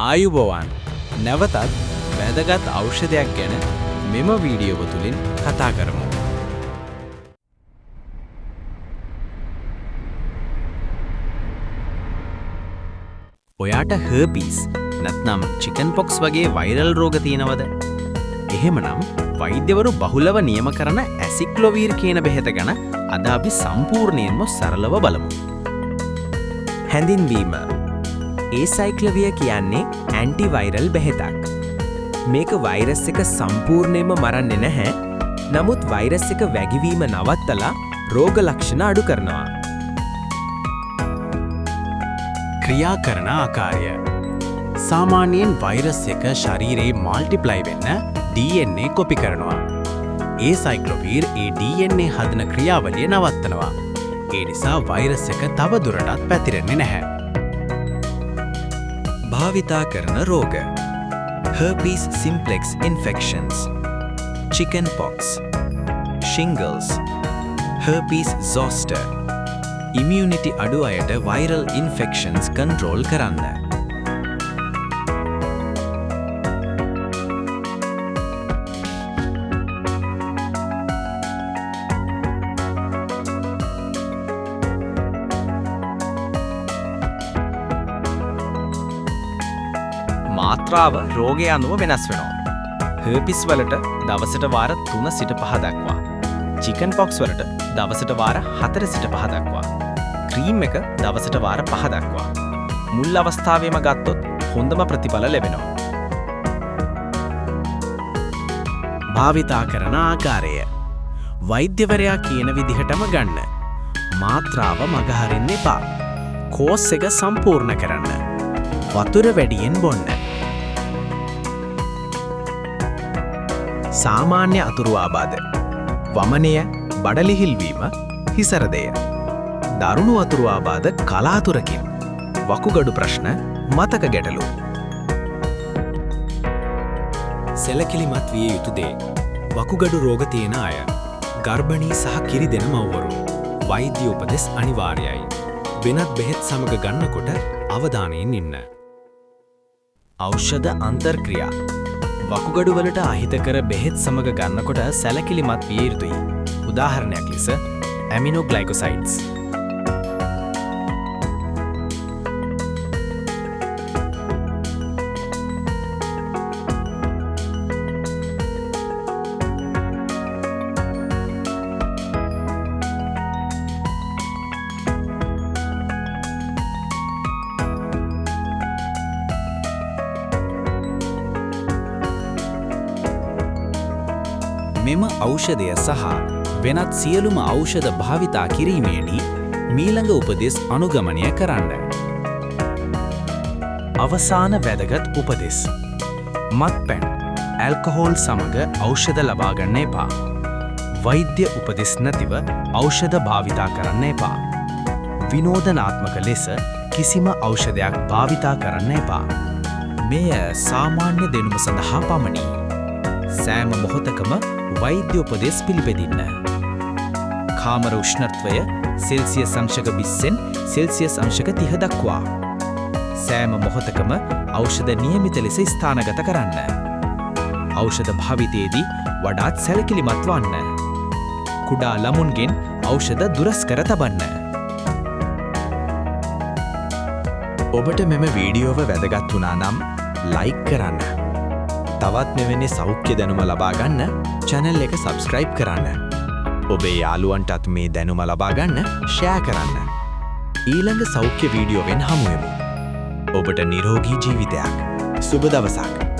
ආයුබෝවන් නැවතත් වැදගත් ඖෂධයක් ගැන මෙම වීඩියෝව තුලින් කතා කරමු. ඔයාට හර්පීස් නැත්නම් චිකන් පොක්ස් වගේ වෛරල් රෝග තියෙනවද? එහෙමනම් වෛද්‍යවරු බහුලව නියම කරන ඇසික්ලොවීර් කියන බෙහෙත ගැන අද අපි සම්පූර්ණයෙන්ම සරලව බලමු. හැඳින්වීම. ඒසයික්ලොවිර් කියන්නේ ඇන්ටිවයිරල් බෙහෙතක්. මේක වෛරස් එක සම්පූර්ණයෙන්ම මරන්නේ නැහැ. නමුත් වෛරස් එක වැగిවීම නවත්තලා රෝග ලක්ෂණ අඩු කරනවා. ක්‍රියා කරන ආකාරය. සාමාන්‍යයෙන් වෛරස් එක ශරීරයේ මල්ටිප්ලයි වෙන්න DNA කොපි කරනවා. ඒසයික්ලොවීර් ඒ DNA හදන ක්‍රියාවලිය නවත්තනවා. ඒ නිසා වෛරස් එක තව දුරටත් පැතිරෙන්නේ නැහැ. භාවිතා කරන රෝග. herpes simplex infections, chicken pox, shingles, herpes zoster. immunity අඩු අයට viral infections control කරන්න. මාත්‍රාව රෝගය අනුව වෙනස් වෙනවා. හර්පිස් වලට දවසට වාර 3 සිට 5 දක්වා. චිකන් පොක්ස් වලට දවසට වාර 4 සිට 5 දක්වා. ක්‍රීම් එක දවසට වාර 5 දක්වා. මුල් අවස්ථාවේම ගත්තොත් හොඳම ප්‍රතිඵල ලැබෙනවා. භාවිතා කරන ආකාරය. වෛද්‍යවරයා කියන විදිහටම ගන්න. මාත්‍රාව මගහරින්න එපා. කෝස් එක සම්පූර්ණ කරන්න. වතුර වැඩියෙන් බොන්න. සාමාන්‍ය අතුරු ආබාධ. වමනය, බඩලිහිල්වීම, හිසරදය. දරුණු අතුරු ආබාධ කලාතුරකින්. වකුගඩු ප්‍රශ්න, මතක ගැටලු. සැලකිලිමත් විය යුතු දේ. වකුගඩු රෝග තියෙන අය, ගර්භණී සහ කිරි දෙන මව්වරු. වෛද්‍ය උපදෙස් අනිවාර්යයි. වෙනත් බෙහෙත් සමග ගන්නකොට අවධානයෙන් ඉන්න. ඖෂධ අන්තර්ක්‍රියා. වකුගඩු වලට අහිතකර බෙහෙත් සමග ගන්නකොට සැලකිලිමත් විය යුතුයි. උදාහරණයක් ලෙස ඇමිනෝග්ලයිකෝසයිඩ්ස්. මෙම ඖෂධය සහ වෙනත් සියලුම ඖෂධ භාවිතා කිරීමේදී මීළඟ උපදෙස් අනුගමනය කරන්න. අවසාන වැදගත් උපදෙස්. මත්පැන්, ඇල්කොහෝල් සමග ඖෂධ ලබා ගන්න එපා. වෛද්‍ය උපදෙස් නැතිව ඖෂධ භාවිතා කරන්න එපා. විනෝදනාත්මක ලෙස කිසිම ඖෂධයක් භාවිතා කරන්න එපා. මෙය සාමාන්‍ය දෙනුම සඳහා පමණි. සෑම මොහොතකම වෛද්‍ය උපදෙස් පිළිපදින්න. කාමර උෂ්ණත්වය සෙල්සියස් අංශක 20න් සෙල්සියස් අංශක 30 දක්වා. සෑම මොහොතකම ඖෂධ නියමිත ලෙස ස්ථානගත කරන්න. ඖෂධ භාවිතයේදී වඩාත් සැලකිලිමත් වන්න. කුඩා ළමුන්ගෙන් ඖෂධ දුරස් කර තබන්න. ඔබට මෙම වීඩියෝව වැදගත් වුණා නම් ලයික් කරන්න. තවත් මෙවැනි සෞඛ්‍ය දැනුම ලබා ගන්න channel එක subscribe කරන්න. ඔබේ යාළුවන්ටත් මේ දැනුම ලබා ගන්න share කරන්න. ඊළඟ සෞඛ්‍ය වීඩියෝවෙන් හමු වෙමු. ඔබට නිරෝගී ජීවිතයක්. සුබ දවසක්.